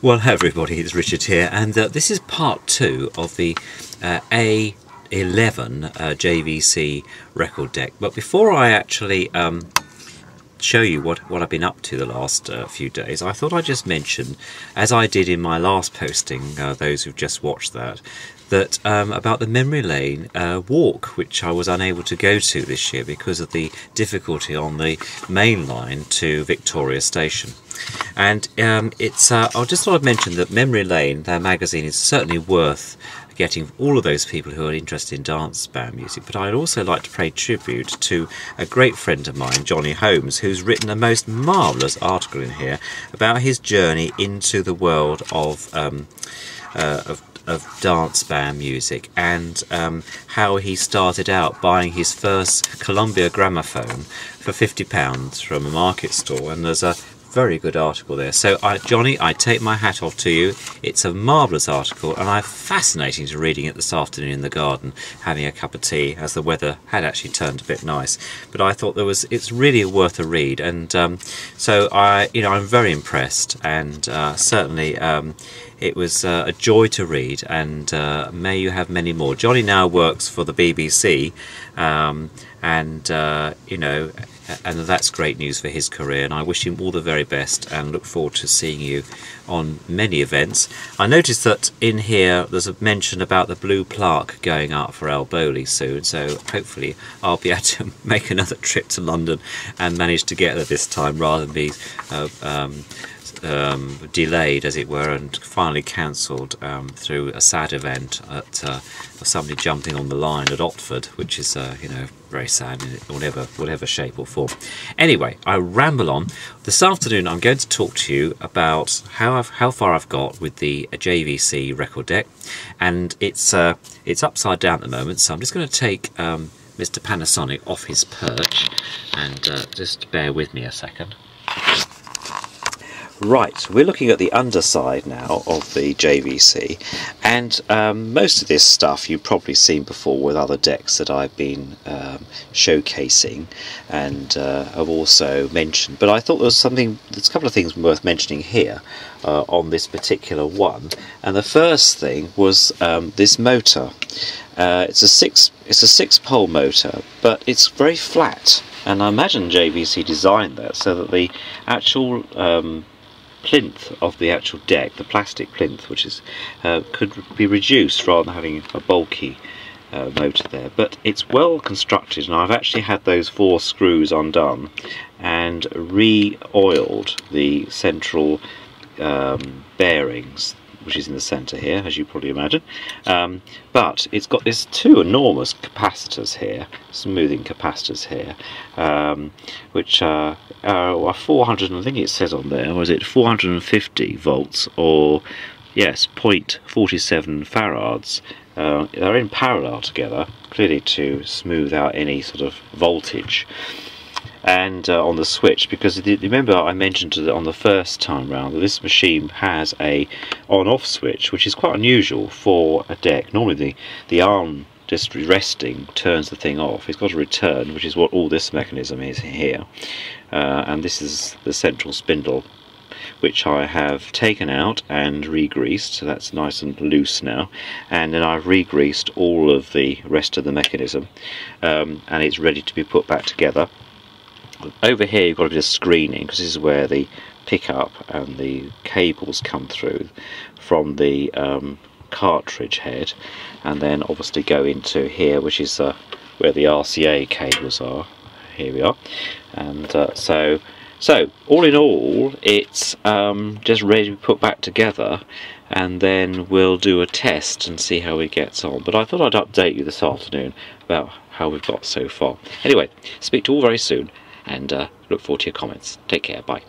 Well, hello everybody, it's Richard here, and this is part 2 of the A11 JVC record deck. But before I actually show you what I've been up to the last few days, I thought I'd just mention, as I did in my last posting, those who've just watched that, about the memory lane walk, which I was unable to go to this year because of the difficulty on the main line to Victoria Station. And I just thought I'd mention that Memory Lane, their magazine, is certainly worth getting all of those people who are interested in dance band music. But I'd also like to pay tribute to a great friend of mine, Johnnie Homes, who's written a most marvellous article in here about his journey into the world of dance band music, and how he started out buying his first Columbia gramophone for £50 from a market stall. And there's a very good article there. So Johnny, I take my hat off to you. It's a marvellous article, and I'm fascinating to reading it this afternoon in the garden, having a cup of tea, as the weather had actually turned a bit nice. But I thought it's really worth a read, and so I'm very impressed, and certainly it was a joy to read, and may you have many more. Johnny now works for the BBC, and that's great news for his career, and I wish him all the very best and look forward to seeing you on many events. I noticed that in here there's a mention about the blue plaque going up for El Bowley soon, so hopefully I'll be able to make another trip to London and manage to get there this time rather than be delayed, as it were, and finally cancelled through a sad event at somebody jumping on the line at Otford, which is very sad in whatever shape or form. Anyway, I ramble on. This afternoon I'm going to talk to you about how far I've got with the JVC record deck, and it's upside down at the moment, so I'm just going to take Mr. Panasonic off his perch, and just bear with me a second. Right, we're looking at the underside now of the JVC, and most of this stuff you've probably seen before with other decks that I've been showcasing and have also mentioned. But I thought there's a couple of things worth mentioning here on this particular one. And the first thing was this motor. It's a six-pole motor, but it's very flat, and I imagine JVC designed that so that the actual plinth of the actual deck, the plastic plinth, which is could be reduced rather than having a bulky motor there. But it's well constructed, and I've actually had those 4 screws undone and re-oiled the central bearings, which is in the centre here, as you probably imagine. But it's got these 2 enormous capacitors here, smoothing capacitors here, which are 400, I think it says on there, was it 450 volts, or yes, 0.47 farads. They're in parallel together, clearly to smooth out any sort of voltage. And on the switch, because remember I mentioned on the first time round that this machine has a on-off switch, which is quite unusual for a deck. Normally the arm just resting turns the thing off. It's got a return, which is what all this mechanism is here, and this is the central spindle, which I have taken out and re-greased, so that's nice and loose now, and then I've re-greased all of the rest of the mechanism, and it's ready to be put back together. Over here you've got a bit of screening, because this is where the pickup and the cables come through from the cartridge head, and then obviously go into here, which is where the RCA cables are. Here we are, and so all in all it's just ready to be put back together, and then we'll do a test and see how it gets on. But I thought I'd update you this afternoon about how we've got so far. Anyway, speak to you all very soon, and look forward to your comments. Take care, bye.